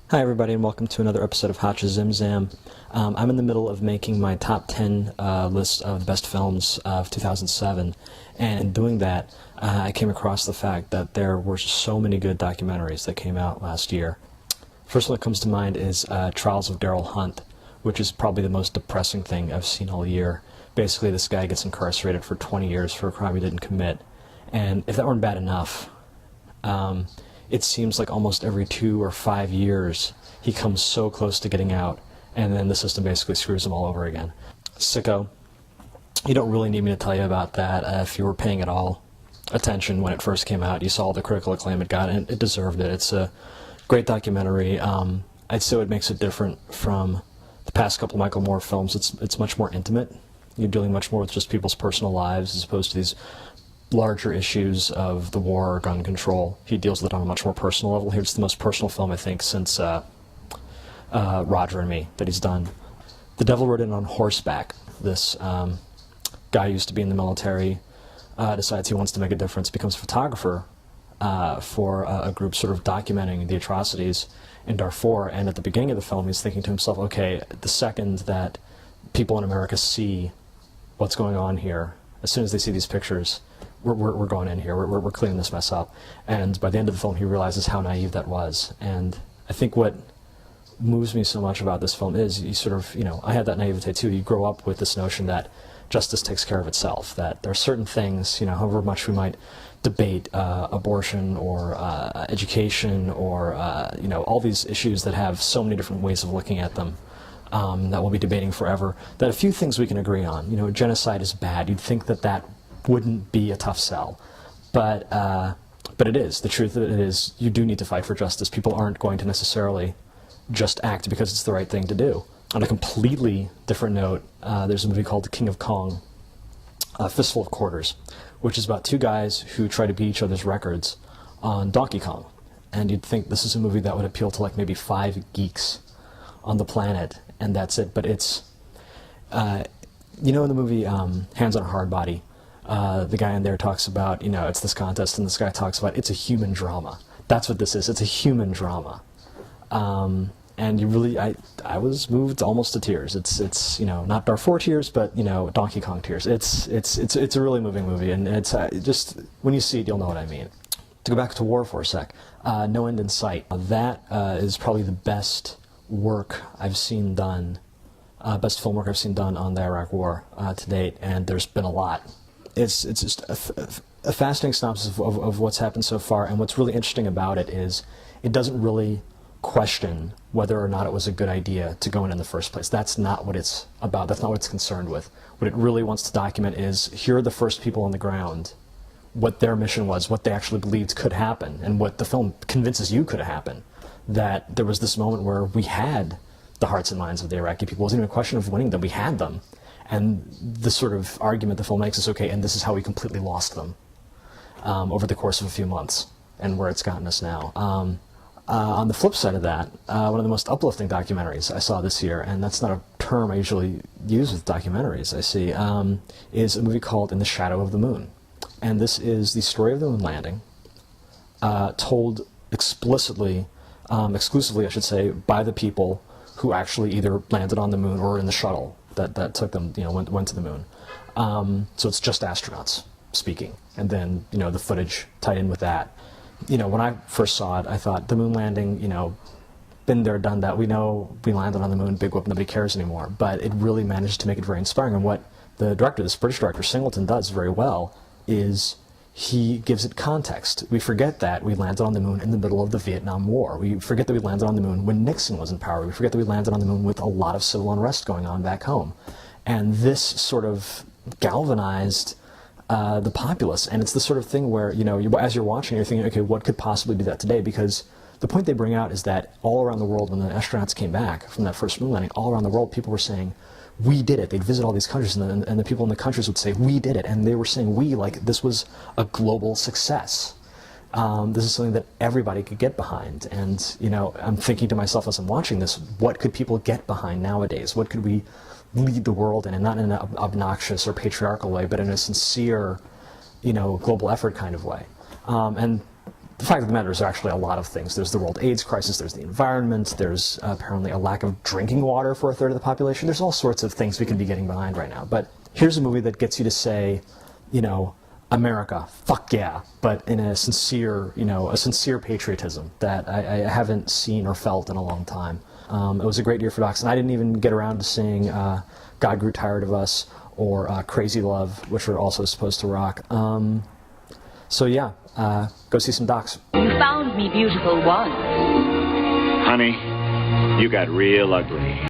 Hi everybody and welcome to another episode of Hotcha Zimzam. I'm in the middle of making my top 10 list of the best films of 2007, and in doing that I came across the fact that there were so many good documentaries that came out last year. First one that comes to mind is Trials of Daryl Hunt, which is probably the most depressing thing I've seen all year. Basically this guy gets incarcerated for 20 years for a crime he didn't commit, and if that weren't bad enough, it seems like almost every 2 or 5 years he comes so close to getting out, and then the system basically screws him all over again. Sicko. You don't really need me to tell you about that. If you were paying at all attention when it first came out, you saw the critical acclaim it got, and it deserved it. It's a great documentary. I'd say what makes it different from the past couple Michael Moore films, it's much more intimate. You're dealing much more with just people's personal lives as opposed to these larger issues of the war or gun control. He deals with it on a much more personal level. Here's the most personal film, I think, since Roger and Me that he's done. The Devil Rode In on Horseback. This guy used to be in the military, decides he wants to make a difference, becomes a photographer for a group sort of documenting the atrocities in Darfur, and at the beginning of the film he's thinking to himself, okay, the second that people in America see what's going on here, as soon as they see these pictures, we're going in here, we're cleaning this mess up. And by the end of the film he realizes how naive that was. And I think what moves me so much about this film is you sort of, I had that naivete too. You grow up with this notion that justice takes care of itself, that there are certain things, however much we might debate abortion or education or all these issues that have so many different ways of looking at them, that we'll be debating forever, that a few things we can agree on. Genocide is bad. You'd think that that wouldn't be a tough sell, but it is. The truth of it is you do need to fight for justice. People aren't going to necessarily just act because it's the right thing to do. On a completely different note, there's a movie called The King of Kong, Fistful of Quarters, which is about two guys who try to beat each other's records on Donkey Kong. And you'd think this is a movie that would appeal to like maybe 5 geeks on the planet, and that's it. But it's, in the movie Hands on a Hard Body, the guy in there talks about, it's this contest, and this guy talks about it's a human drama. That's what this is. It's a human drama. And you really, I was moved almost to tears. It's not Darfur tears, but Donkey Kong tears. It's a really moving movie, and it's just when you see it, you'll know what I mean. To go back to war for a sec, No End in Sight. That is probably the best work I've seen done, best film work I've seen done on the Iraq War to date, and there's been a lot. It's just a fascinating synopsis of what's happened so far, and what's really interesting about it is it doesn't really question whether or not it was a good idea to go in the first place. That's not what it's about. That's not what it's concerned with. What it really wants to document is, here are the first people on the ground, what their mission was, what they actually believed could happen, and what the film convinces you could happen. That there was this moment where we had the hearts and minds of the Iraqi people. It wasn't even a question of winning them. We had them. And the sort of argument the film makes is, okay, and this is how we completely lost them over the course of a few months, and where it's gotten us now. On the flip side of that, one of the most uplifting documentaries I saw this year, and that's not a term I usually use with documentaries, I see, is a movie called In the Shadow of the Moon. And this is the story of the moon landing, told explicitly, exclusively I should say, by the people who actually either landed on the moon or in the shuttle that took them, went to the moon. So it's just astronauts speaking, and then, the footage tied in with that. When I first saw it, I thought the moon landing, been there, done that. We know we landed on the moon, big whoop, nobody cares anymore. But it really managed to make it very inspiring. And what the director, this British director, Singleton, does very well is he gives it context. We forget that we landed on the moon in the middle of the Vietnam War. We forget that we landed on the moon when Nixon was in power. We forget that we landed on the moon with a lot of civil unrest going on back home. And this sort of galvanized the populace, and it's the sort of thing where, as you're watching, you're thinking, okay, what could possibly do that today? Because the point they bring out is that all around the world, when the astronauts came back from that first moon landing, all around the world, people were saying, we did it. They'd visit all these countries, and the people in the countries would say, we did it. And they were saying we, like this was a global success. This is something that everybody could get behind. And, I'm thinking to myself as I'm watching this, what could people get behind nowadays? What could we lead the world in, and not in an obnoxious or patriarchal way, but in a sincere, global effort kind of way. And the fact of the matter is there are actually a lot of things. There's the world AIDS crisis, there's the environment, there's apparently a lack of drinking water for a third of the population. There's all sorts of things we can be getting behind right now. But here's a movie that gets you to say, you know, America, fuck yeah, but in a sincere, you know, a sincere patriotism that I haven't seen or felt in a long time. It was a great year for docs, and I didn't even get around to seeing God Grew Tired of Us or Crazy Love, which were also supposed to rock. So yeah, go see some docs. You found me beautiful once. Honey, you got real ugly.